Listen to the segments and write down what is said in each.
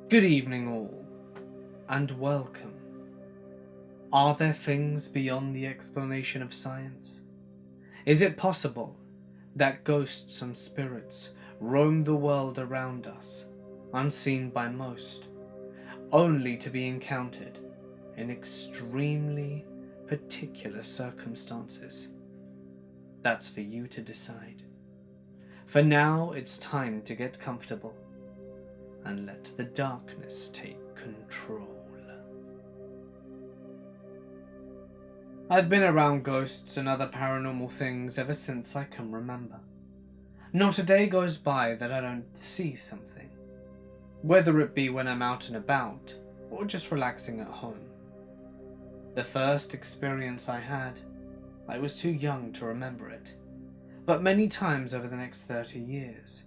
Good evening all, and welcome. Are there things beyond the explanation of science? Is it possible that ghosts and spirits roam the world around us, unseen by most, only to be encountered in extremely particular circumstances? That's for you to decide. For now, it's time to get comfortable and let the darkness take control. I've been around ghosts and other paranormal things ever since I can remember. Not a day goes by that I don't see something, whether it be when I'm out and about or just relaxing at home. The first experience I had, I was too young to remember it, but many times over the next 30 years,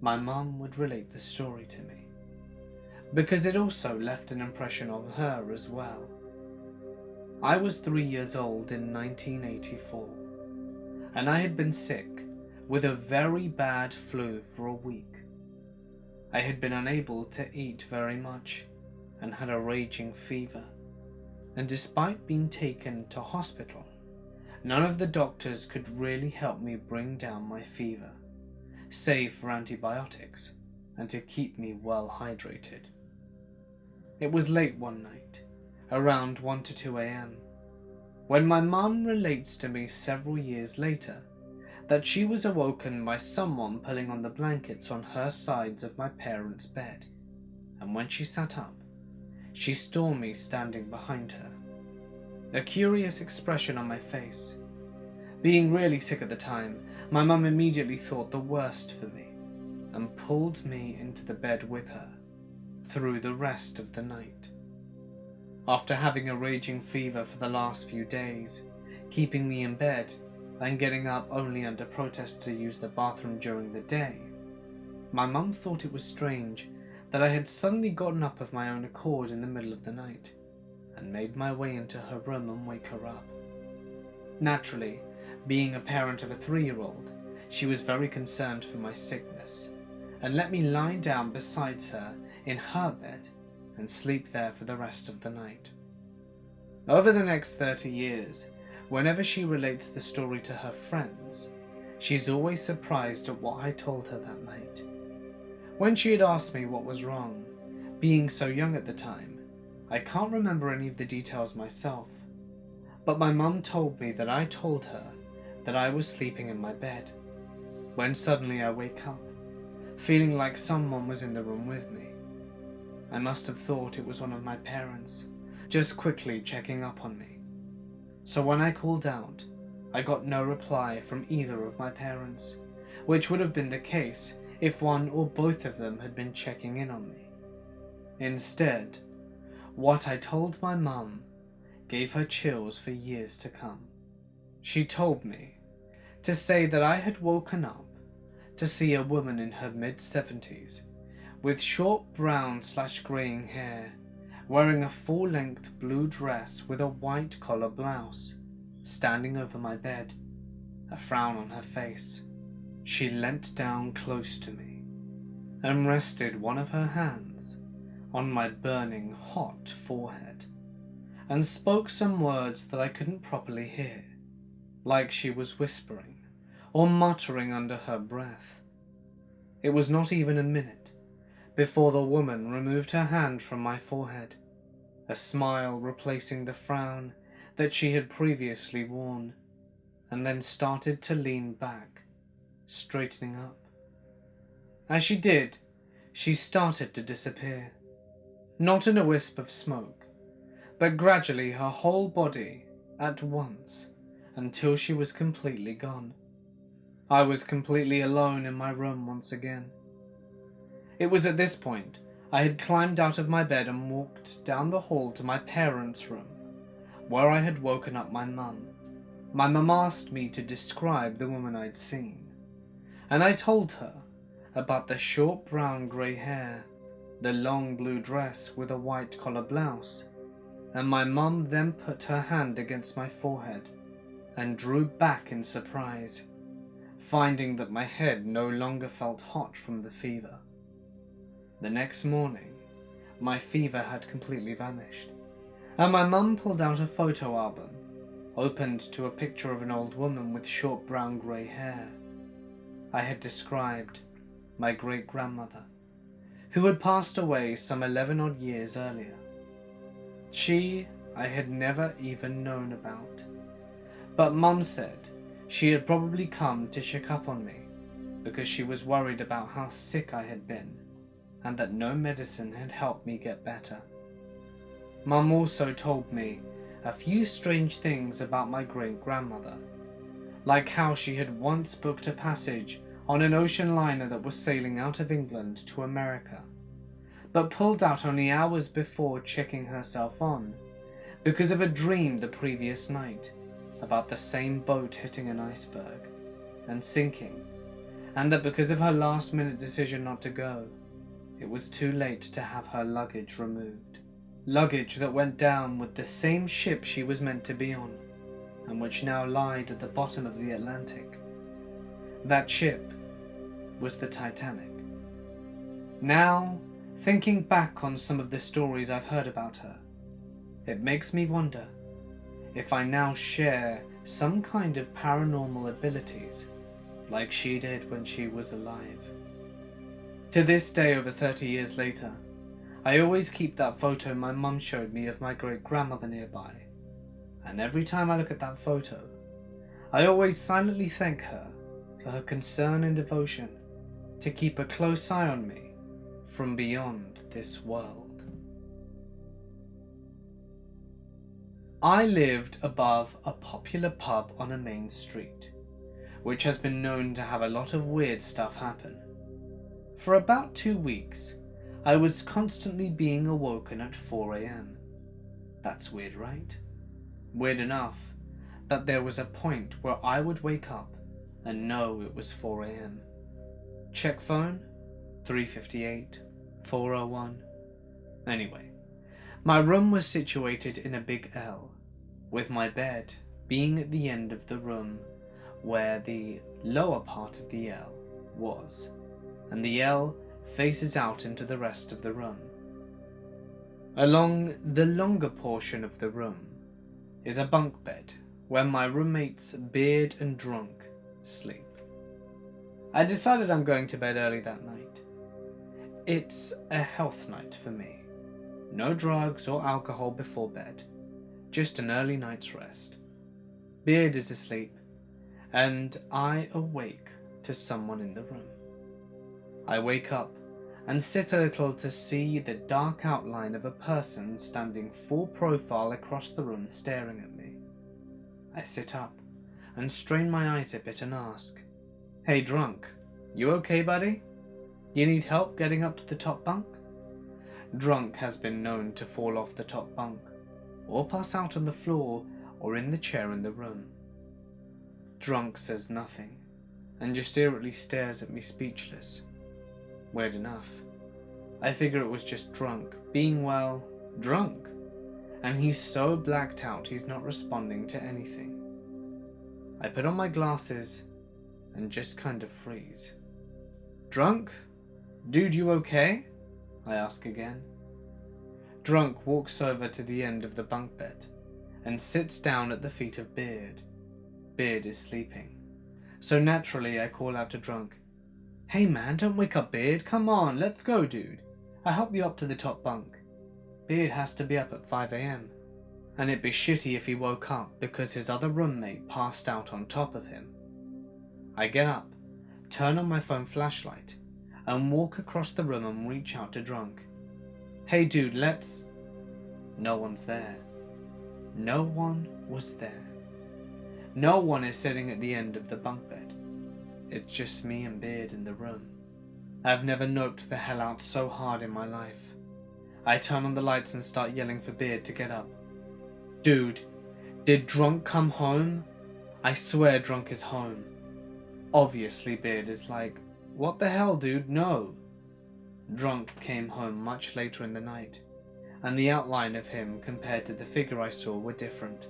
my mum would relate the story to me, because it also left an impression on her as well. I was 3 years old in 1984, and I had been sick with a very bad flu for a week. I had been unable to eat very much and had a raging fever, and despite being taken to hospital, none of the doctors could really help me bring down my fever, save for antibiotics and to keep me well hydrated. It was late one night, around 1 to 2 a.m, when my mum relates to me several years later that she was awoken by someone pulling on the blankets on her sides of my parents' bed, and when she sat up, she saw me standing behind her. A curious expression on my face. Being really sick at the time, my mum immediately thought the worst for me and pulled me into the bed with her through the rest of the night. After having a raging fever for the last few days, keeping me in bed and getting up only under protest to use the bathroom during the day, my mum thought it was strange that I had suddenly gotten up of my own accord in the middle of the night and made my way into her room and wake her up. Naturally, being a parent of a 3-year-old, she was very concerned for my sickness and let me lie down beside her in her bed and sleep there for the rest of the night. Over the next 30 years, whenever she relates the story to her friends, she's always surprised at what I told her that night. When she had asked me what was wrong, being so young at the time, I can't remember any of the details myself, but my mum told me that I told her that I was sleeping in my bed, when suddenly I wake up, feeling like someone was in the room with me. I must have thought it was one of my parents, just quickly checking up on me. So when I called out, I got no reply from either of my parents, which would have been the case if one or both of them had been checking in on me. Instead, what I told my mum gave her chills for years to come. She told me to say that I had woken up to see a woman in her mid-70s with short brown/graying hair, wearing a full-length blue dress with a white collar blouse, standing over my bed, a frown on her face. She leant down close to me and rested one of her hands on my burning hot forehead and spoke some words that I couldn't properly hear, like she was whispering or muttering under her breath. It was not even a minute before the woman removed her hand from my forehead, a smile replacing the frown that she had previously worn, and then started to lean back, straightening up. As she did, she started to disappear, not in a wisp of smoke, but gradually her whole body at once, until she was completely gone. I was completely alone in my room once again. It was at this point I had climbed out of my bed and walked down the hall to my parents' room, where I had woken up my mum. My mum asked me to describe the woman I'd seen, and I told her about the short brown-grey hair, the long blue dress with a white collar blouse, and my mum then put her hand against my forehead and drew back in surprise, finding that my head no longer felt hot from the fever. The next morning, my fever had completely vanished, and my mum pulled out a photo album, opened to a picture of an old woman with short brown grey hair. I had described my great-grandmother, who had passed away some 11 odd years earlier. She I had never even known about, but Mum said she had probably come to check up on me because she was worried about how sick I had been and that no medicine had helped me get better. Mum also told me a few strange things about my great-grandmother, like how she had once booked a passage on an ocean liner that was sailing out of England to America, but pulled out only hours before checking herself on because of a dream the previous night about the same boat hitting an iceberg and sinking, and that because of her last-minute decision not to go, it was too late to have her luggage removed. Luggage that went down with the same ship she was meant to be on, and which now lied at the bottom of the Atlantic. That ship was the Titanic. Now, thinking back on some of the stories I've heard about her, it makes me wonder if I now share some kind of paranormal abilities like she did when she was alive. To this day, over 30 years later, I always keep that photo my mum showed me of my great-grandmother nearby, and every time I look at that photo, I always silently thank her for her concern and devotion to keep a close eye on me from beyond this world. I lived above a popular pub on a main street, which has been known to have a lot of weird stuff happen. For about 2 weeks, I was constantly being awoken at 4 a.m. That's weird, right? Weird enough that there was a point where I would wake up and know it was 4 a.m. Check phone, 3:58, 4:01. Anyway, my room was situated in a big L, with my bed being at the end of the room where the lower part of the L was, and the L faces out into the rest of the room. Along the longer portion of the room is a bunk bed where my roommates Beard and Drunk sleep. I decided I'm going to bed early that night. It's a health night for me. No drugs or alcohol before bed, just an early night's rest. Beard is asleep, and I awake to someone in the room. I wake up and sit a little to see the dark outline of a person standing full profile across the room staring at me. I sit up and strain my eyes a bit and ask, "Hey Drunk, you okay buddy? You need help getting up to the top bunk?" Drunk has been known to fall off the top bunk, or pass out on the floor or in the chair in the room. Drunk says nothing, and just eerily stares at me speechless. Weird enough. I figure it was just Drunk, being, well, drunk, and he's so blacked out he's not responding to anything. I put on my glasses and just kind of freeze. "Drunk? Dude, you okay?" I ask again. Drunk walks over to the end of the bunk bed and sits down at the feet of Beard. Beard is sleeping, so naturally I call out to Drunk, "Hey man, don't wake up Beard, come on, let's go dude. I'll help you up to the top bunk." Beard has to be up at 5 a.m, and it'd be shitty if he woke up because his other roommate passed out on top of him. I get up, turn on my phone flashlight, and walk across the room and reach out to Drunk. "Hey dude, let's..." No one's there. No one was there. No one is sitting at the end of the bunk bed. It's just me and Beard in the room. I've never noped the hell out so hard in my life. I turn on the lights and start yelling for Beard to get up. "Dude, did Drunk come home? I swear Drunk is home." Obviously Beard is like, "What the hell dude, no." Drunk came home much later in the night, and the outline of him compared to the figure I saw were different.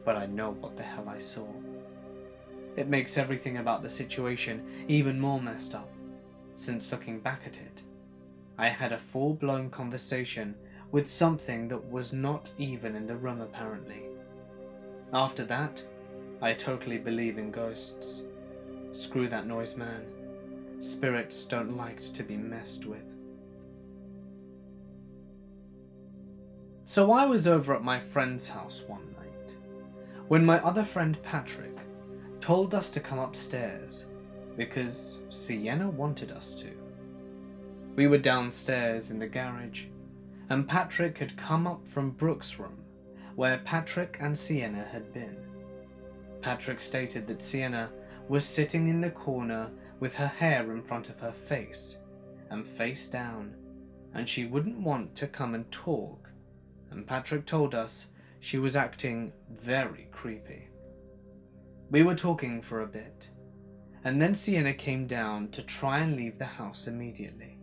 But I know what the hell I saw. It makes everything about the situation even more messed up, since looking back at it, I had a full-blown conversation with something that was not even in the room apparently. After that, I totally believe in ghosts. Screw that noise, man. Spirits don't like to be messed with. So I was over at my friend's house one night, when my other friend Patrick told us to come upstairs because Sienna wanted us to. We were downstairs in the garage, and Patrick had come up from Brooke's room, where Patrick and Sienna had been. Patrick stated that Sienna was sitting in the corner with her hair in front of her face and face down, and she wouldn't want to come and talk, and Patrick told us she was acting very creepy. We were talking for a bit, and then Sienna came down to try and leave the house immediately.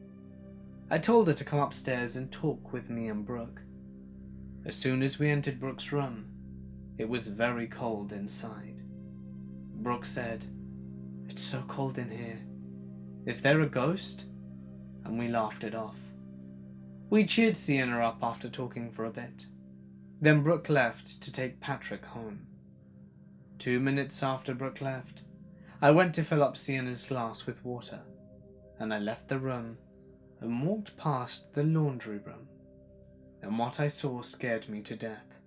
I told her to come upstairs and talk with me and Brooke. As soon as we entered Brooke's room, it was very cold inside. Brooke said, "It's so cold in here. Is there a ghost?" And we laughed it off. We cheered Sienna up after talking for a bit. Then Brooke left to take Patrick home. 2 minutes after Brooke left, I went to fill up Sienna's glass with water, and I left the room and walked past the laundry room, and what I saw scared me to death.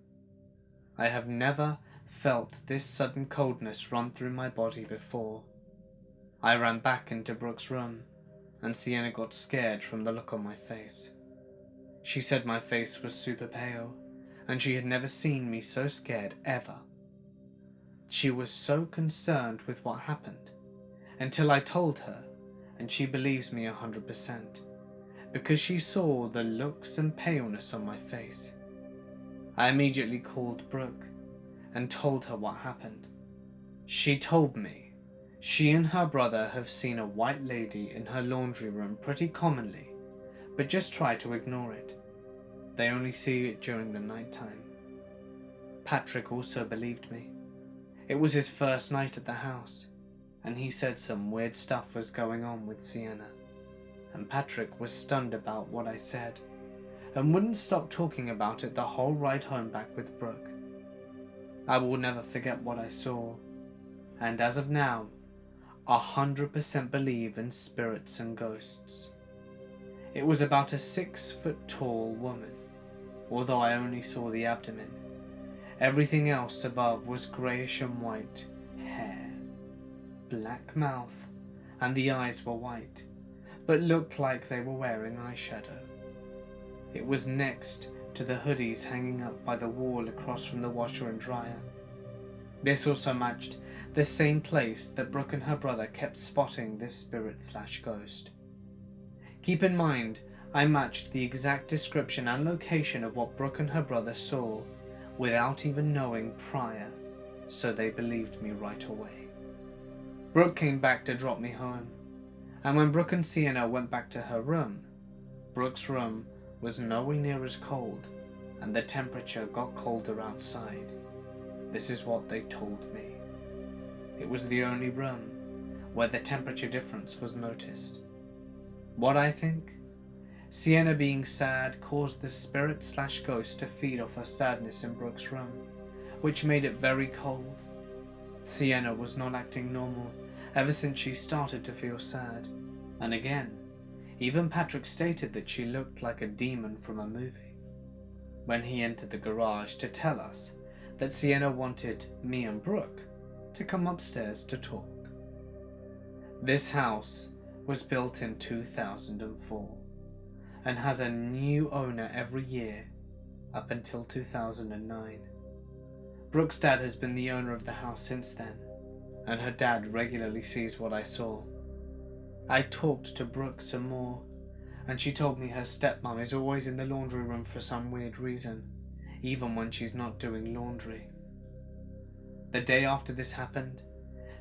I have never felt this sudden coldness run through my body before. I ran back into Brooke's room, and Sienna got scared from the look on my face. She said my face was super pale, and she had never seen me so scared ever. She was so concerned with what happened, until I told her, and she believes me 100%, because she saw the looks and paleness on my face. I immediately called Brooke and told her what happened. She told me she and her brother have seen a white lady in her laundry room pretty commonly, but just try to ignore it. They only see it during the night time. Patrick also believed me. It was his first night at the house, and he said some weird stuff was going on with Sienna, and Patrick was stunned about what I said, and wouldn't stop talking about it the whole ride home back with Brooke. I will never forget what I saw, and as of now, 100% believe in spirits and ghosts. It was about a 6-foot-tall woman, although I only saw the abdomen. Everything else above was greyish and white hair, black mouth, and the eyes were white, but looked like they were wearing eyeshadow. It was next to the hoodies hanging up by the wall across from the washer and dryer. This also matched the same place that Brooke and her brother kept spotting this spirit/ghost. Keep in mind, I matched the exact description and location of what Brooke and her brother saw without even knowing prior, so they believed me right away. Brooke came back to drop me home, and when Brooke and Sienna went back to her room, Brooke's room was nowhere near as cold, and the temperature got colder outside. This is what they told me. It was the only room where the temperature difference was noticed. What I think? Sienna being sad caused the spirit/ghost to feed off her sadness in Brooke's room, which made it very cold. Sienna was not acting normal ever since she started to feel sad, and again, even Patrick stated that she looked like a demon from a movie. When he entered the garage to tell us that Sienna wanted me and Brooke to come upstairs to talk. This house was built in 2004 and has a new owner every year up until 2009. Brooke's dad has been the owner of the house since then, and her dad regularly sees what I saw. I talked to Brooke some more, and she told me her stepmom is always in the laundry room for some weird reason, even when she's not doing laundry. The day after this happened,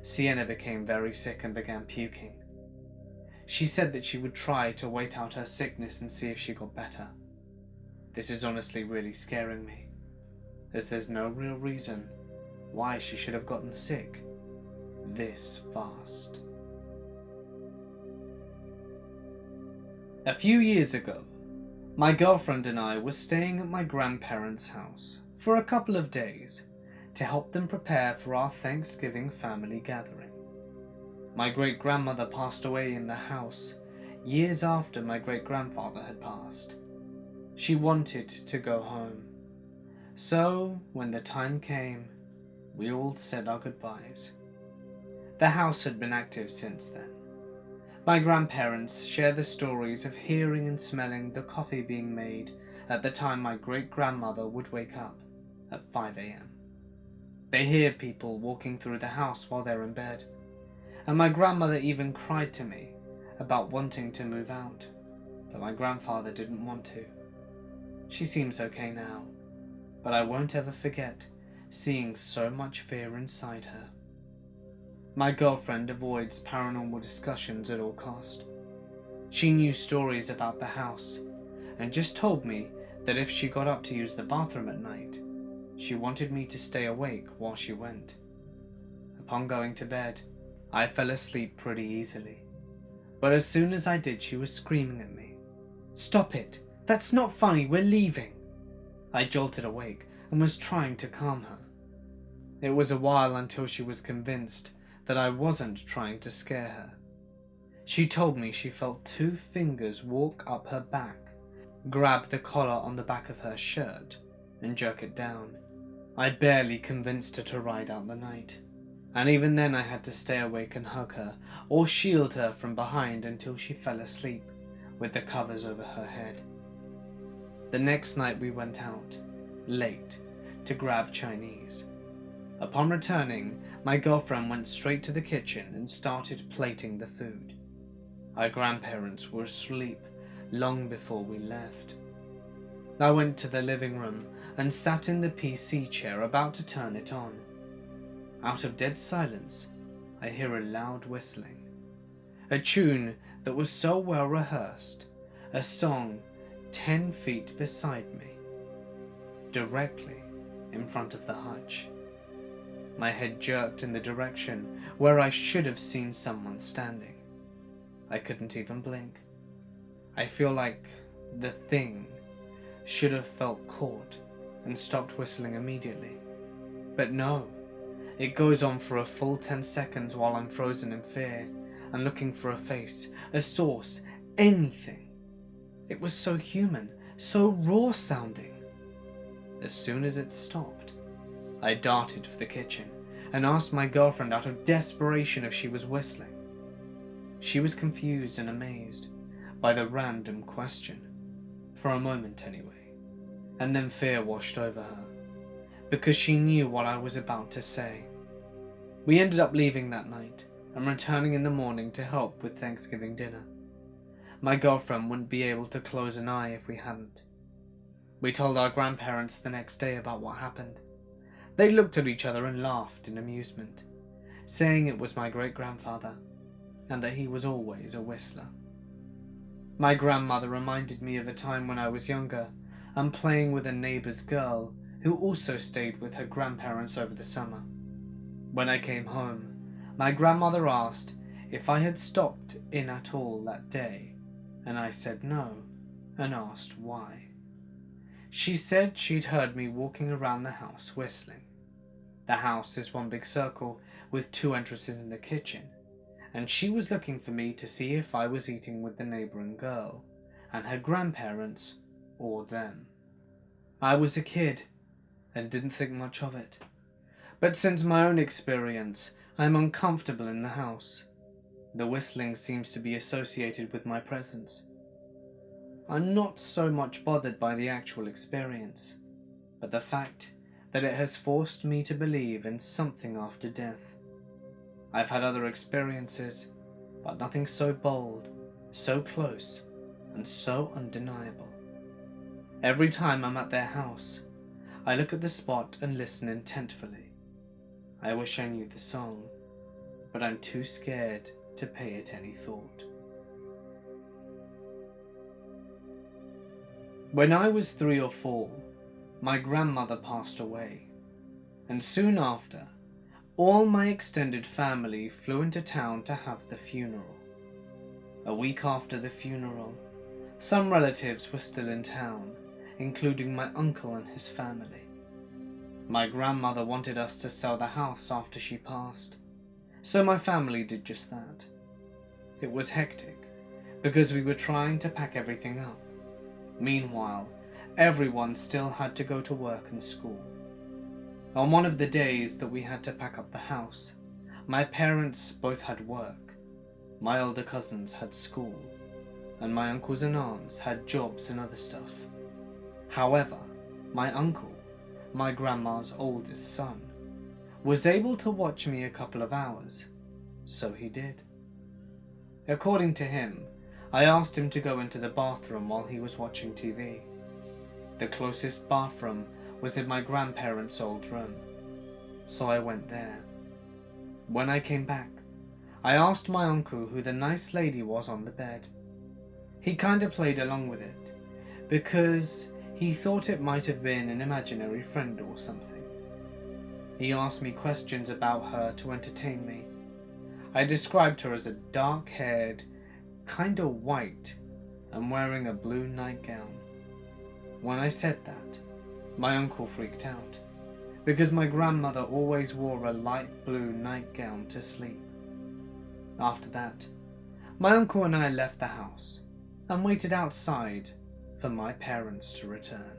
Sienna became very sick and began puking. She said that she would try to wait out her sickness and see if she got better. This is honestly really scaring me, as there's no real reason why she should have gotten sick this fast. A few years ago, my girlfriend and I were staying at my grandparents' house for a couple of days to help them prepare for our Thanksgiving family gathering. My great-grandmother passed away in the house years after my great-grandfather had passed. She wanted to go home. So, when the time came, we all said our goodbyes. The house had been active since then. My grandparents share the stories of hearing and smelling the coffee being made at the time my great-grandmother would wake up at 5 a.m. They hear people walking through the house while they're in bed, and my grandmother even cried to me about wanting to move out, but my grandfather didn't want to. She seems okay now, but I won't ever forget seeing so much fear inside her. My girlfriend avoids paranormal discussions at all cost. She knew stories about the house and just told me that if she got up to use the bathroom at night, she wanted me to stay awake while she went. Upon going to bed, I fell asleep pretty easily, but as soon as I did, she was screaming at me. "Stop it! That's not funny, we're leaving!" I jolted awake and was trying to calm her. It was a while until she was convinced that I wasn't trying to scare her. She told me she felt 2 fingers walk up her back, grab the collar on the back of her shirt, and jerk it down. I barely convinced her to ride out the night, and even then I had to stay awake and hug her, or shield her from behind until she fell asleep, with the covers over her head. The next night we went out, late, to grab Chinese. Upon returning, my girlfriend went straight to the kitchen and started plating the food. Our grandparents were asleep long before we left. I went to the living room and sat in the PC chair about to turn it on. Out of dead silence, I hear a loud whistling. A tune that was so well rehearsed, a song 10 feet beside me, directly in front of the hutch. My head jerked in the direction where I should have seen someone standing. I couldn't even blink. I feel like the thing should have felt caught and stopped whistling immediately. But no, it goes on for a full 10 seconds while I'm frozen in fear and looking for a face, a source, anything. It was so human, so raw sounding. As soon as it stopped, I darted for the kitchen and asked my girlfriend out of desperation if she was whistling. She was confused and amazed by the random question, for a moment anyway, and then fear washed over her, because she knew what I was about to say. We ended up leaving that night and returning in the morning to help with Thanksgiving dinner. My girlfriend wouldn't be able to close an eye if we hadn't. We told our grandparents the next day about what happened. They looked at each other and laughed in amusement, saying it was my great-grandfather, and that he was always a whistler. My grandmother reminded me of a time when I was younger and playing with a neighbour's girl who also stayed with her grandparents over the summer. When I came home, my grandmother asked if I had stopped in at all that day, and I said no, and asked why. She said she'd heard me walking around the house whistling. The house is one big circle with 2 entrances in the kitchen, and she was looking for me to see if I was eating with the neighbouring girl and her grandparents or them. I was a kid and didn't think much of it, but since my own experience, I'm uncomfortable in the house. The whistling seems to be associated with my presence. I'm not so much bothered by the actual experience, but the fact that it has forced me to believe in something after death. I've had other experiences, but nothing so bold, so close, and so undeniable. Every time I'm at their house, I look at the spot and listen intentfully. I wish I knew the song, but I'm too scared to pay it any thought. When I was 3 or 4, my grandmother passed away, and soon after, all my extended family flew into town to have the funeral. A week after the funeral, Some relatives were still in town, including my uncle and his family. My grandmother wanted us to sell the house after she passed, so my family did just that. It was hectic, because we were trying to pack everything up. Meanwhile, everyone still had to go to work and school. On one of the days that we had to pack up the house, my parents both had work, my older cousins had school, and my uncles and aunts had jobs and other stuff. However, my uncle, my grandma's oldest son, was able to watch me a couple of hours, so he did. According to him, I asked him to go into the bathroom while he was watching TV. The closest bathroom was in my grandparents' old room, so I went there. When I came back, I asked my uncle who the nice lady was on the bed. He kinda played along with it, because he thought it might have been an imaginary friend or something. He asked me questions about her to entertain me. I described her as a dark-haired, kinda white, and wearing a blue nightgown. When I said that, my uncle freaked out, because my grandmother always wore a light blue nightgown to sleep. After that, my uncle and I left the house and waited outside for my parents to return.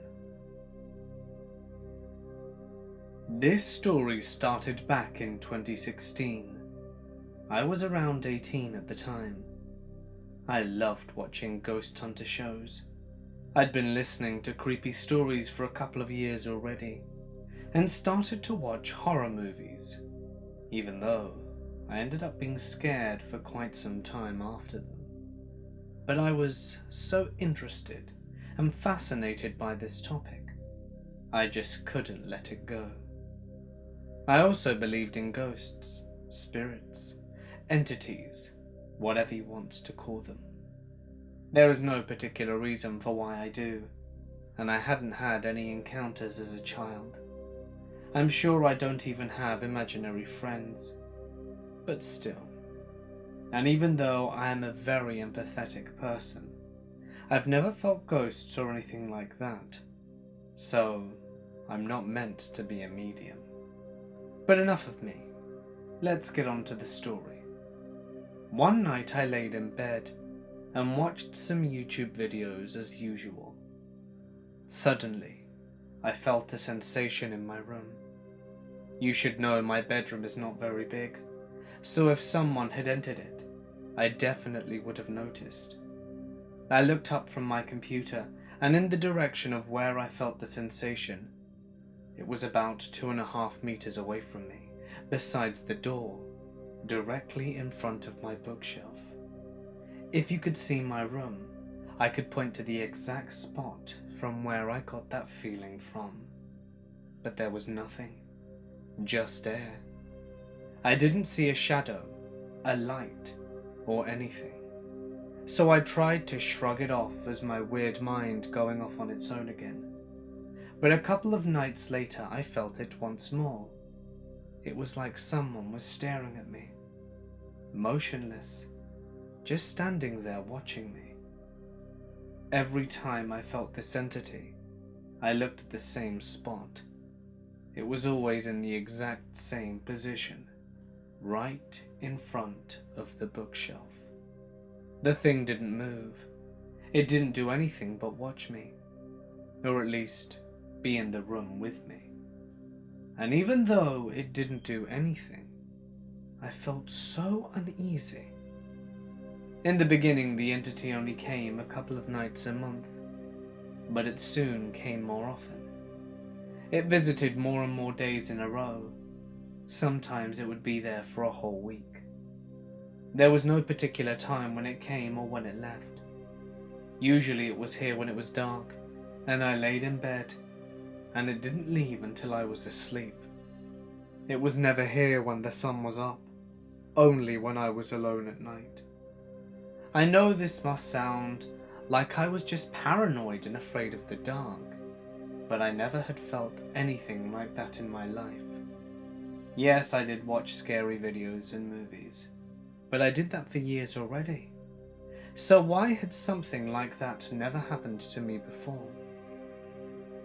This story started back in 2016. I was around 18 at the time. I loved watching ghost hunter shows. I'd been listening to creepy stories for a couple of years already, and started to watch horror movies, even though I ended up being scared for quite some time after them. But I was so interested and fascinated by this topic, I just couldn't let it go. I also believed in ghosts, spirits, entities, whatever you want to call them. There is no particular reason for why I do, and I hadn't had any encounters as a child. I'm sure I don't even have imaginary friends, but still. And even though I am a very empathetic person, I've never felt ghosts or anything like that, so I'm not meant to be a medium. But enough of me. Let's get on to the story. One night I laid in bed and watched some YouTube videos as usual. Suddenly, I felt a sensation in my room. You should know my bedroom is not very big, so if someone had entered it, I definitely would have noticed. I looked up from my computer and in the direction of where I felt the sensation. It was about 2.5 meters away from me, besides the door, directly in front of my bookshelf. If you could see my room, I could point to the exact spot from where I got that feeling from. But there was nothing, just air. I didn't see a shadow, a light, or anything. So I tried to shrug it off as my weird mind going off on its own again. But a couple of nights later I felt it once more. It was like someone was staring at me, motionless, just standing there watching me. Every time I felt this entity, I looked at the same spot. It was always in the exact same position, right in front of the bookshelf. The thing didn't move. It didn't do anything but watch me, or at least be in the room with me. And even though it didn't do anything, I felt so uneasy. In the beginning, the entity only came a couple of nights a month, but it soon came more often. It visited more and more days in a row. Sometimes it would be there for a whole week. There was no particular time when it came or when it left. Usually it was here when it was dark, and I laid in bed, and it didn't leave until I was asleep. It was never here when the sun was up, only when I was alone at night. I know this must sound like I was just paranoid and afraid of the dark, but I never had felt anything like that in my life. Yes, I did watch scary videos and movies, but I did that for years already. So why had something like that never happened to me before?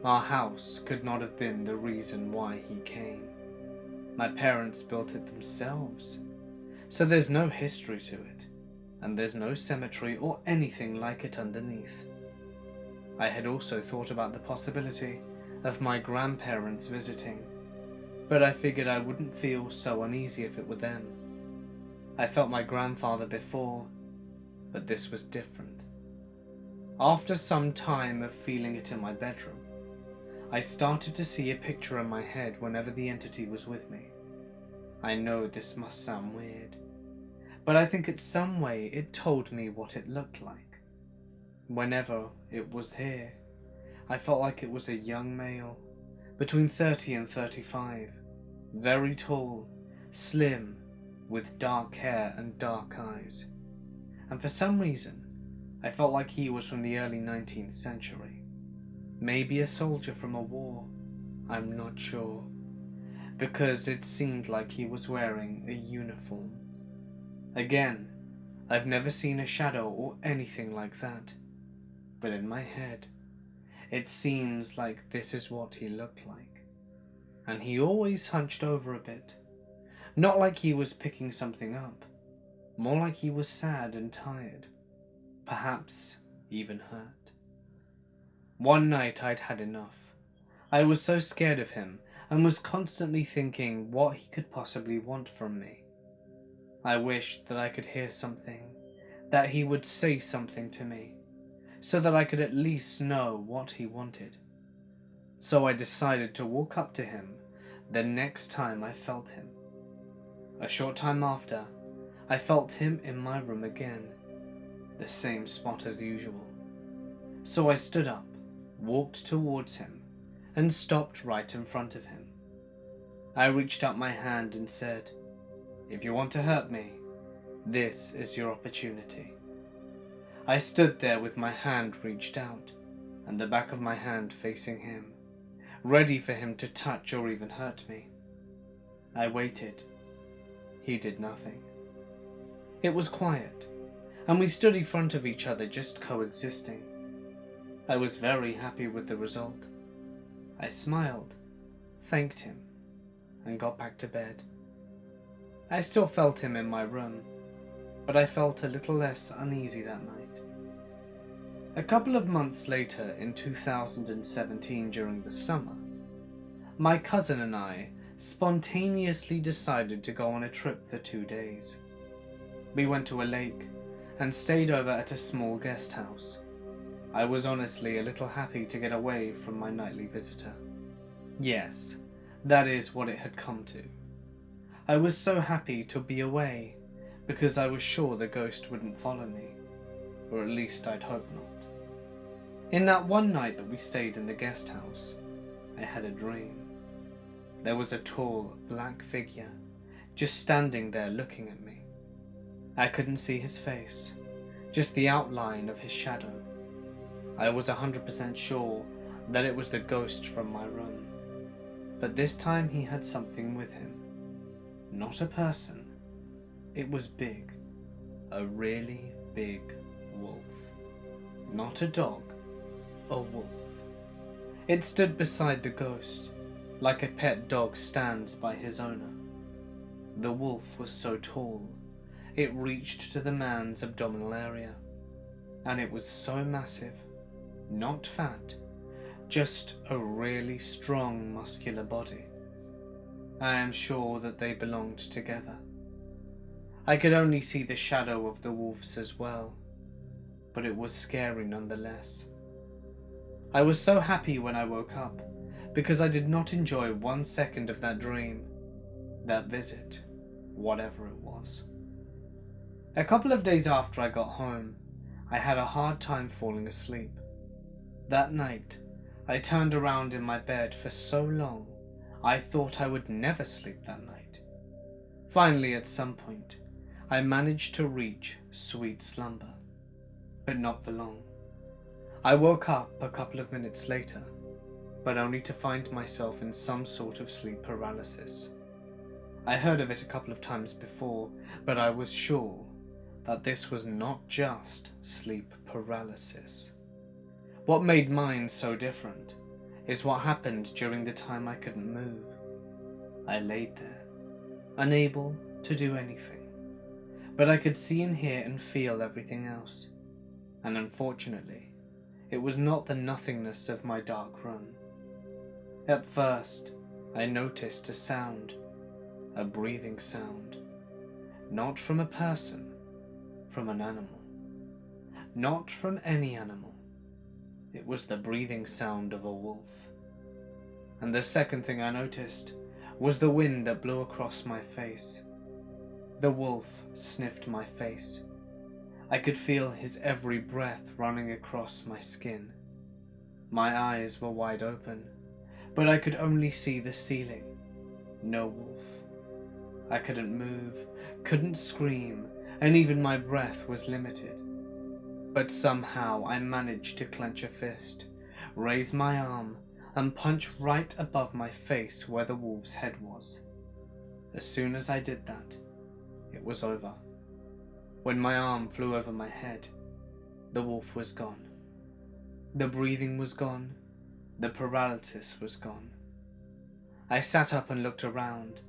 Our house could not have been the reason why he came. My parents built it themselves, so there's no history to it, and there's no cemetery or anything like it underneath. I had also thought about the possibility of my grandparents visiting, but I figured I wouldn't feel so uneasy if it were them. I felt my grandfather before, but this was different. After some time of feeling it in my bedroom, I started to see a picture in my head whenever the entity was with me. I know this must sound weird, but I think in some way it told me what it looked like. Whenever it was here, I felt like it was a young male, between 30 and 35, very tall, slim, with dark hair and dark eyes. And for some reason, I felt like he was from the early 19th century. Maybe a soldier from a war, I'm not sure, because it seemed like he was wearing a uniform. Again, I've never seen a shadow or anything like that, but in my head, it seems like this is what he looked like. And he always hunched over a bit, not like he was picking something up, more like he was sad and tired, perhaps even hurt. One night I'd had enough. I was so scared of him and was constantly thinking what he could possibly want from me. I wished that I could hear something, that he would say something to me, so that I could at least know what he wanted. So I decided to walk up to him the next time I felt him. A short time after, I felt him in my room again, the same spot as usual. So I stood up, walked towards him, and stopped right in front of him. I reached out my hand and said, "If you want to hurt me, this is your opportunity." I stood there with my hand reached out, and the back of my hand facing him, ready for him to touch or even hurt me. I waited. He did nothing. It was quiet, and we stood in front of each other just coexisting. I was very happy with the result. I smiled, thanked him, and got back to bed. I still felt him in my room, but I felt a little less uneasy that night. A couple of months later, in 2017 during the summer, my cousin and I spontaneously decided to go on a trip for 2 days. We went to a lake and stayed over at a small guest house. I was honestly a little happy to get away from my nightly visitor. Yes, that is what it had come to. I was so happy to be away because I was sure the ghost wouldn't follow me, or at least I'd hope not. In that one night that we stayed in the guest house, I had a dream. There was a tall, black figure just standing there looking at me. I couldn't see his face, just the outline of his shadow. I was 100% sure that it was the ghost from my room, but this time he had something with him. Not a person. It was big, a really big wolf. Not a dog, a wolf. It stood beside the ghost, like a pet dog stands by his owner. The wolf was so tall, it reached to the man's abdominal area, and it was so massive, not fat, just a really strong muscular body. I am sure that they belonged together. I could only see the shadow of the wolves as well, but it was scary nonetheless. I was so happy when I woke up, because I did not enjoy 1 second of that dream, that visit, whatever it was. A couple of days after I got home, I had a hard time falling asleep. That night, I turned around in my bed for so long, I thought I would never sleep that night. Finally, at some point, I managed to reach sweet slumber, but not for long. I woke up a couple of minutes later, but only to find myself in some sort of sleep paralysis. I heard of it a couple of times before, but I was sure that this was not just sleep paralysis. What made mine so different is what happened during the time I couldn't move. I laid there, unable to do anything, but I could see and hear and feel everything else, and unfortunately, it was not the nothingness of my dark room. At first, I noticed a sound, a breathing sound, not from a person, from an animal. Not from any animal. It was the breathing sound of a wolf. And the second thing I noticed was the wind that blew across my face. The wolf sniffed my face. I could feel his every breath running across my skin. My eyes were wide open, but I could only see the ceiling. No wolf. I couldn't move, couldn't scream, and even my breath was limited. But somehow I managed to clench a fist, raise my arm, and punch right above my face where the wolf's head was. As soon as I did that, it was over. When my arm flew over my head, the wolf was gone. The breathing was gone. The paralysis was gone. I sat up and looked around,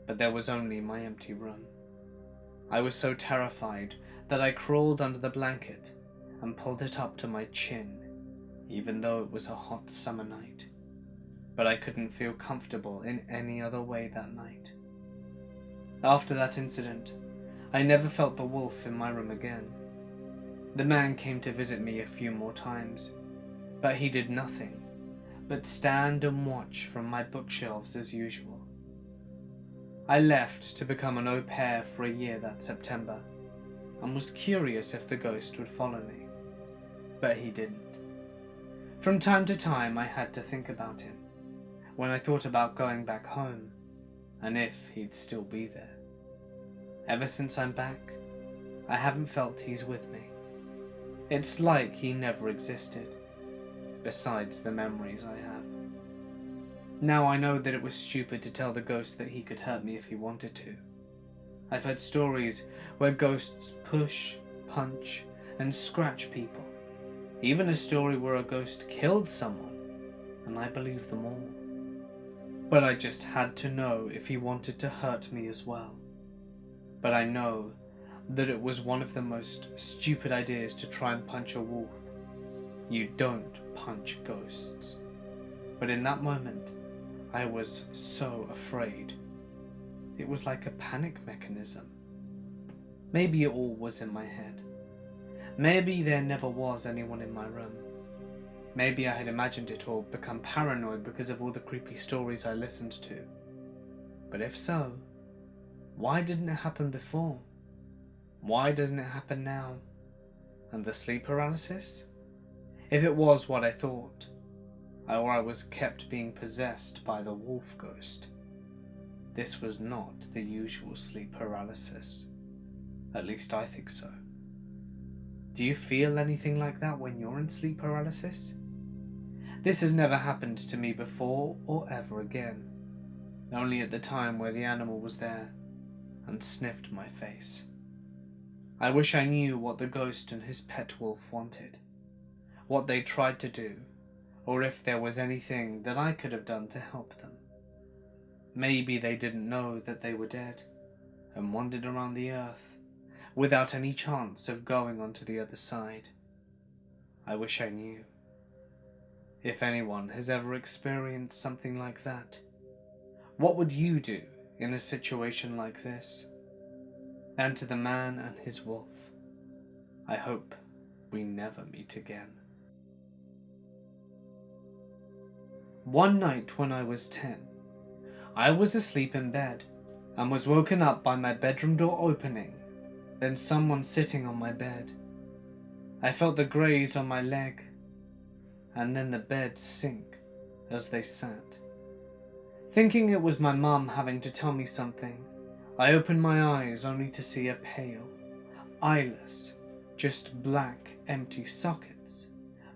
but there was only my empty room. I was so terrified that I crawled under the blanket and pulled it up to my chin, even though it was a hot summer night. But I couldn't feel comfortable in any other way that night. After that incident, I never felt the wolf in my room again. The man came to visit me a few more times, but he did nothing but stand and watch from my bookshelves as usual. I left to become an au pair for a year that September, and was curious if the ghost would follow me, but he didn't. From time to time I had to think about him, when I thought about going back home, and if he'd still be there. Ever since I'm back, I haven't felt he's with me. It's like he never existed, besides the memories I have. Now I know that it was stupid to tell the ghost that he could hurt me if he wanted to. I've heard stories where ghosts push, punch, and scratch people. Even a story where a ghost killed someone, and I believe them all. But I just had to know if he wanted to hurt me as well. But I know that it was one of the most stupid ideas to try and punch a wolf. You don't punch ghosts. But in that moment, I was so afraid. It was like a panic mechanism. Maybe it all was in my head. Maybe there never was anyone in my room. Maybe I had imagined it or become paranoid because of all the creepy stories I listened to. But if so, why didn't it happen before? Why doesn't it happen now? And the sleep paralysis? If it was what I thought, or I was kept being possessed by the wolf ghost, this was not the usual sleep paralysis. At least I think so. Do you feel anything like that when you're in sleep paralysis? This has never happened to me before or ever again, only at the time where the animal was there and sniffed my face. I wish I knew what the ghost and his pet wolf wanted, what they tried to do, or if there was anything that I could have done to help them. Maybe they didn't know that they were dead and wandered around the earth without any chance of going onto the other side. I wish I knew. If anyone has ever experienced something like that, what would you do in a situation like this? And to the man and his wolf, I hope we never meet again. One night when I was 10, I was asleep in bed and was woken up by my bedroom door opening, then someone sitting on my bed. I felt the graze on my leg, and then the bed sink as they sat. Thinking it was my mum having to tell me something, I opened my eyes only to see a pale, eyeless, just black, empty sockets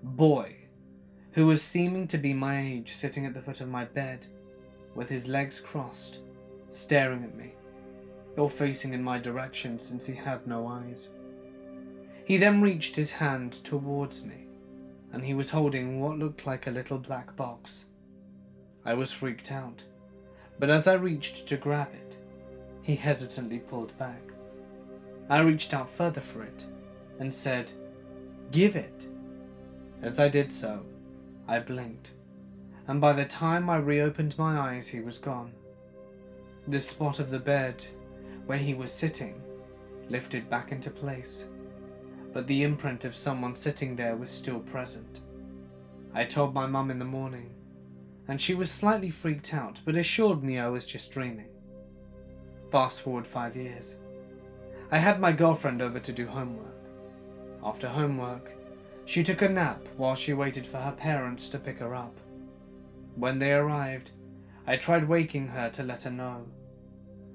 boy who was seeming to be my age sitting at the foot of my bed with his legs crossed, staring at me, or facing in my direction since he had no eyes. He then reached his hand towards me, and he was holding what looked like a little black box. I was freaked out, but as I reached to grab it, he hesitantly pulled back. I reached out further for it and said, "Give it." As I did so, I blinked, and by the time I reopened my eyes, he was gone. The spot of the bed where he was sitting lifted back into place, but the imprint of someone sitting there was still present. I told my mum in the morning, and she was slightly freaked out, but assured me I was just dreaming. Fast forward 5 years. I had my girlfriend over to do homework. After homework, she took a nap while she waited for her parents to pick her up. When they arrived, I tried waking her to let her know.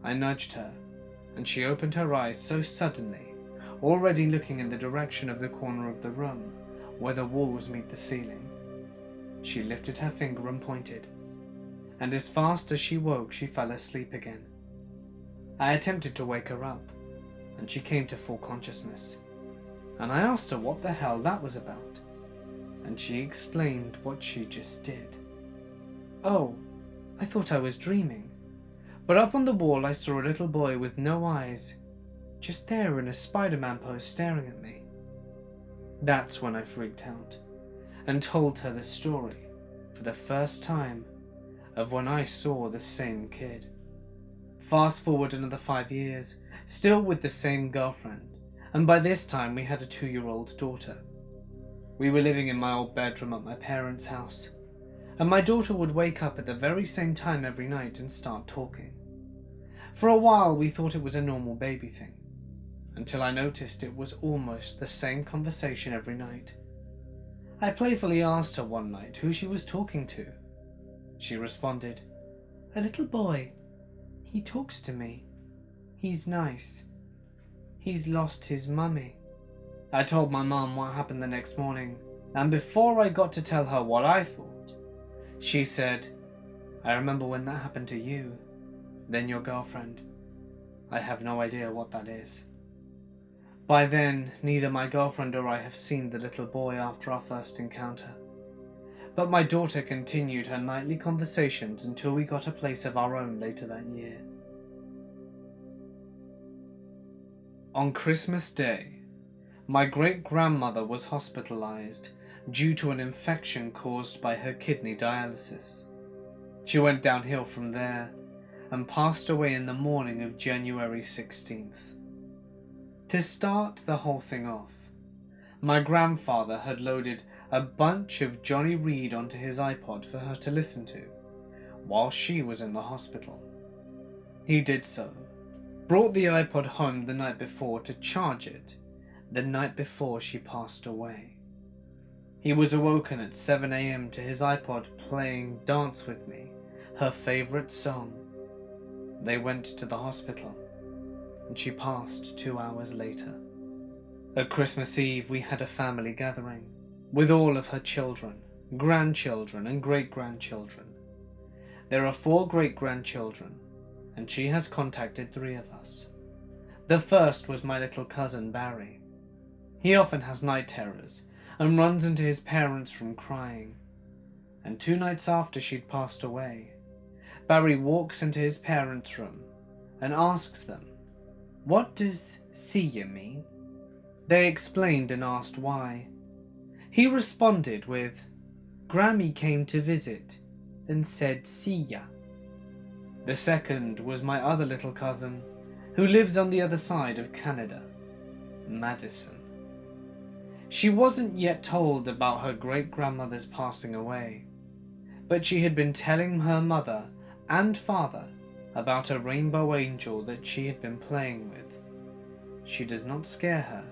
I nudged her, and she opened her eyes so suddenly, already looking in the direction of the corner of the room, where the walls meet the ceiling. She lifted her finger and pointed, and as fast as she woke, she fell asleep again. I attempted to wake her up, and she came to full consciousness, and I asked her what the hell that was about, and she explained what she just did. "Oh, I thought I was dreaming, but up on the wall I saw a little boy with no eyes, just there in a Spider-Man pose staring at me." That's when I freaked out, and told her the story, for the first time, of when I saw the same kid. Fast forward another 5 years, still with the same girlfriend, and by this time we had a 2-year-old daughter. We were living in my old bedroom at my parents' house, and my daughter would wake up at the very same time every night and start talking. For a while we thought it was a normal baby thing, until I noticed it was almost the same conversation every night. I playfully asked her one night who she was talking to. She responded, "A little boy. He talks to me. He's nice. He's lost his mummy." I told my mum what happened the next morning, and before I got to tell her what I thought, she said, "I remember when that happened to you, then your girlfriend. I have no idea what that is." By then, neither my girlfriend or I have seen the little boy after our first encounter, but my daughter continued her nightly conversations until we got a place of our own later that year. On Christmas Day, my great-grandmother was hospitalized due to an infection caused by her kidney dialysis. She went downhill from there and passed away in the morning of January 16th. To start the whole thing off, my grandfather had loaded a bunch of Johnny Reed onto his iPod for her to listen to while she was in the hospital. He did so, brought the iPod home the night before to charge it the night before she passed away. He was awoken at 7 a.m. to his iPod playing Dance With Me, her favourite song. They went to the hospital, and she passed 2 hours later. At Christmas Eve, we had a family gathering with all of her children, grandchildren, and great-grandchildren. There are 4 great-grandchildren, and she has contacted 3 of us. The first was my little cousin Barry. He often has night terrors and runs into his parents' room crying. And 2 nights after she'd passed away, Barry walks into his parents' room and asks them, "What does see ya mean?" They explained and asked why. He responded with, "Grammy came to visit and said see ya." The second was my other little cousin, who lives on the other side of Canada, Madison. She wasn't yet told about her great-grandmother's passing away, but she had been telling her mother and father about a rainbow angel that she had been playing with. She does not scare her,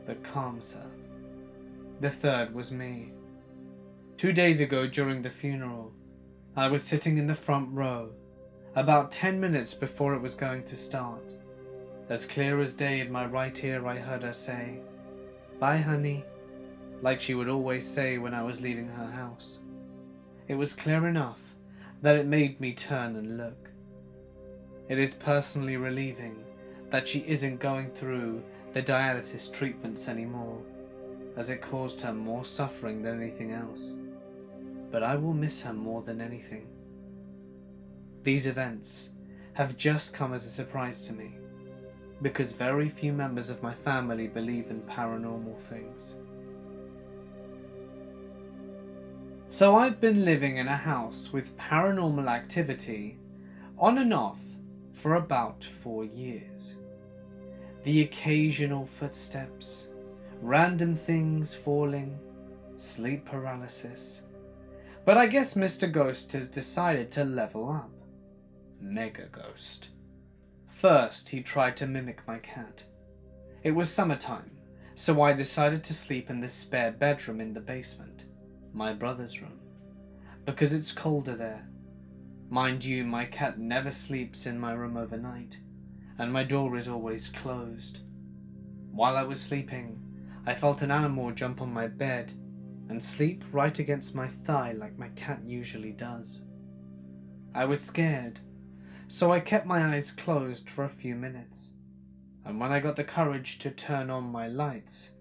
but calms her. The third was me. 2 days ago during the funeral, I was sitting in the front row, about 10 minutes before it was going to start. As clear as day in my right ear, I heard her say, "Bye, honey," like she would always say when I was leaving her house. It was clear enough that it made me turn and look. It is personally relieving that she isn't going through the dialysis treatments anymore, as it caused her more suffering than anything else. But I will miss her more than anything. These events have just come as a surprise to me, because very few members of my family believe in paranormal things. So I've been living in a house with paranormal activity on and off for about 4 years. The occasional footsteps, random things falling, sleep paralysis. But I guess Mr. Ghost has decided to level up. Mega Ghost. First, he tried to mimic my cat. It was summertime, so I decided to sleep in the spare bedroom in the basement, my brother's room, because it's colder there. Mind you, my cat never sleeps in my room overnight, and my door is always closed. While I was sleeping, I felt an animal jump on my bed and sleep right against my thigh like my cat usually does. I was scared, so I kept my eyes closed for a few minutes, and when I got the courage to turn on my lights,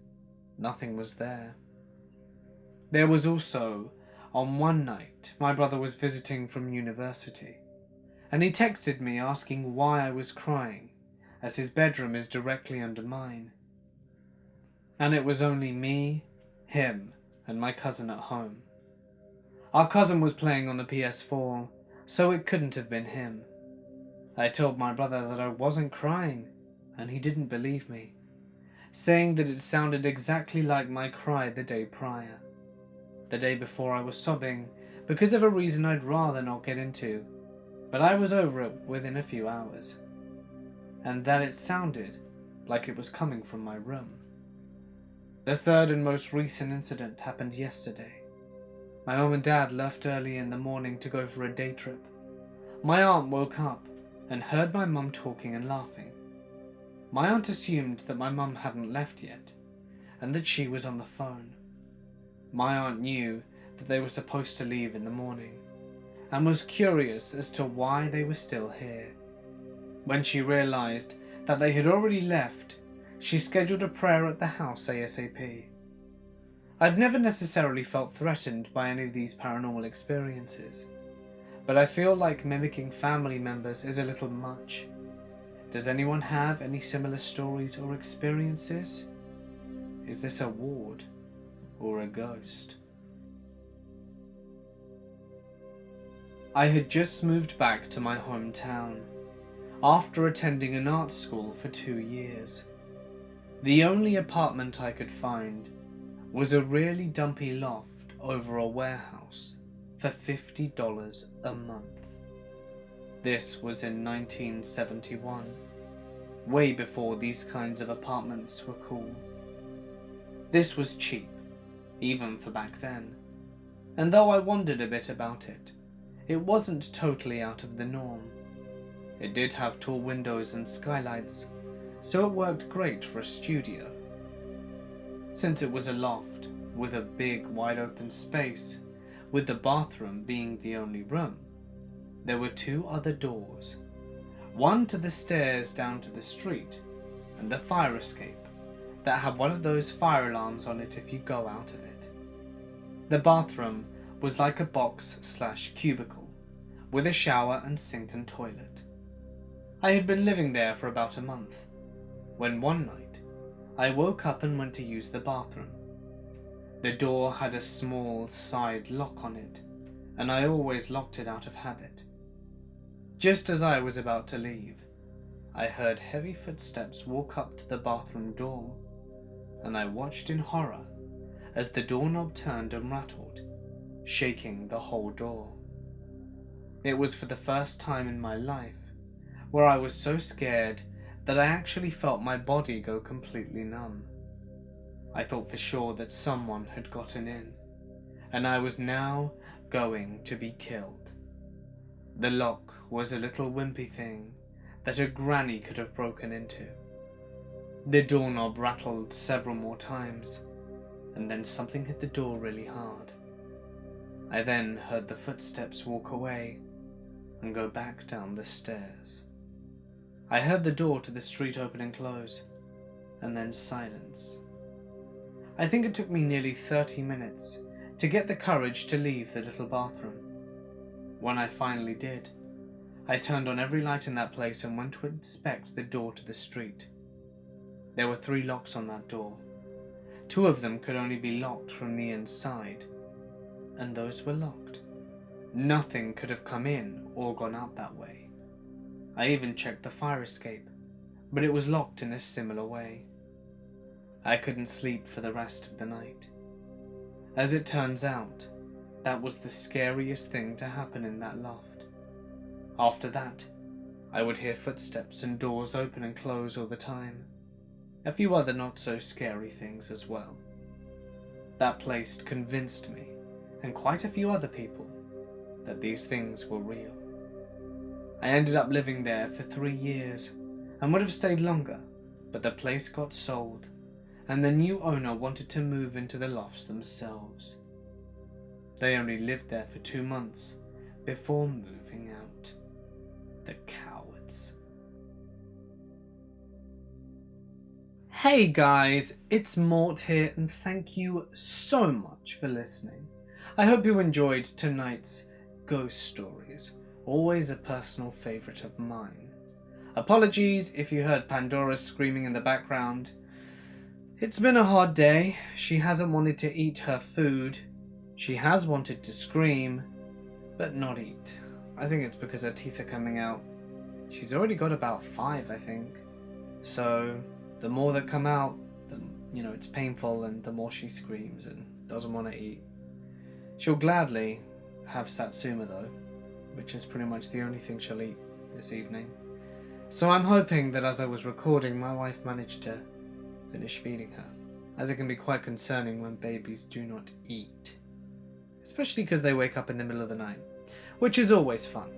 nothing was there. There was also, on one night, my brother was visiting from university, and he texted me asking why I was crying, as his bedroom is directly under mine. And it was only me, him, and my cousin at home. Our cousin was playing on the PS4, so it couldn't have been him. I told my brother that I wasn't crying, and he didn't believe me, saying that it sounded exactly like my cry the day prior. The day before I was sobbing because of a reason I'd rather not get into, but I was over it within a few hours, and that it sounded like it was coming from my room. The third and most recent incident happened yesterday. My mum and dad left early in the morning to go for a day trip. My aunt woke up and heard my mum talking and laughing. My aunt assumed that my mum hadn't left yet, and that she was on the phone. My aunt knew that they were supposed to leave in the morning, and was curious as to why they were still here. When she realized that they had already left, she scheduled a prayer at the house ASAP. I've never necessarily felt threatened by any of these paranormal experiences, but I feel like mimicking family members is a little much. Does anyone have any similar stories or experiences? Is this a ward or a ghost? I had just moved back to my hometown after attending an art school for 2 years. The only apartment I could find was a really dumpy loft over a warehouse for $50 a month. This was in 1971, way before these kinds of apartments were cool. This was cheap, even for back then, and though I wondered a bit about it, it wasn't totally out of the norm. It did have tall windows and skylights, so it worked great for a studio. Since it was a loft with a big wide open space, with the bathroom being the only room, there were 2 other doors, one to the stairs down to the street, and the fire escape that had one of those fire alarms on it if you go out of it. The bathroom was like a box/cubicle, with a shower and sink and toilet. I had been living there for about a month, when one night I woke up and went to use the bathroom. The door had a small side lock on it, and I always locked it out of habit. Just as I was about to leave, I heard heavy footsteps walk up to the bathroom door, and I watched in horror as the doorknob turned and rattled, shaking the whole door. It was for the first time in my life where I was so scared that I actually felt my body go completely numb. I thought for sure that someone had gotten in, and I was now going to be killed. The lock was a little wimpy thing that a granny could have broken into. The doorknob rattled several more times, and then something hit the door really hard. I then heard the footsteps walk away and go back down the stairs. I heard the door to the street open and close, and then silence. I think it took me nearly 30 minutes to get the courage to leave the little bathroom. When I finally did, I turned on every light in that place and went to inspect the door to the street. There were 3 locks on that door. 2 of them could only be locked from the inside, and those were locked. Nothing could have come in or gone out that way. I even checked the fire escape, but it was locked in a similar way. I couldn't sleep for the rest of the night. As it turns out, that was the scariest thing to happen in that loft. After that, I would hear footsteps and doors open and close all the time. A few other not so scary things as well. That place convinced me, and quite a few other people, that these things were real. I ended up living there for 3 years, and would have stayed longer, but the place got sold, and the new owner wanted to move into the lofts themselves. They only lived there for 2 months before moving out. The cowards. Hey guys, it's Mort here, and thank you so much for listening. I hope you enjoyed tonight's ghost stories, always a personal favourite of mine. Apologies if you heard Pandora screaming in the background. It's been a hard day. She hasn't wanted to eat her food. She has wanted to scream, but not eat. I think it's because her teeth are coming out. She's already got about 5, I think. So the more that come out, it's painful, and the more she screams and doesn't want to eat. She'll gladly have Satsuma though, which is pretty much the only thing she'll eat this evening. So I'm hoping that as I was recording, my wife managed to finish feeding her, as it can be quite concerning when babies do not eat. Especially because they wake up in the middle of the night, which is always fun,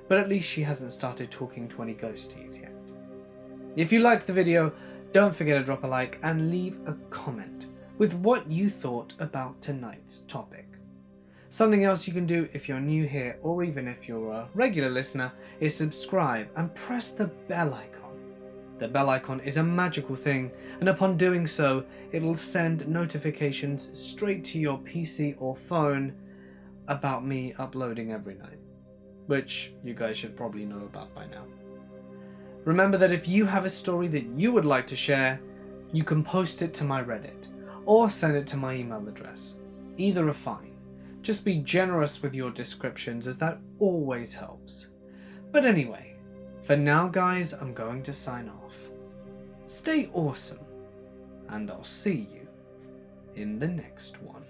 but at least she hasn't started talking to any ghosties yet. If you liked the video, don't forget to drop a like and leave a comment with what you thought about tonight's topic. Something else you can do if you're new here, or even if you're a regular listener, is subscribe and press the bell icon. The bell icon is a magical thing, and upon doing so, it'll send notifications straight to your PC or phone about me uploading every night, which you guys should probably know about by now. Remember that if you have a story that you would like to share, you can post it to my Reddit, or send it to my email address. Either are fine. Just be generous with your descriptions, as that always helps. But anyway, for now guys, I'm going to sign off. Stay awesome, and I'll see you in the next one.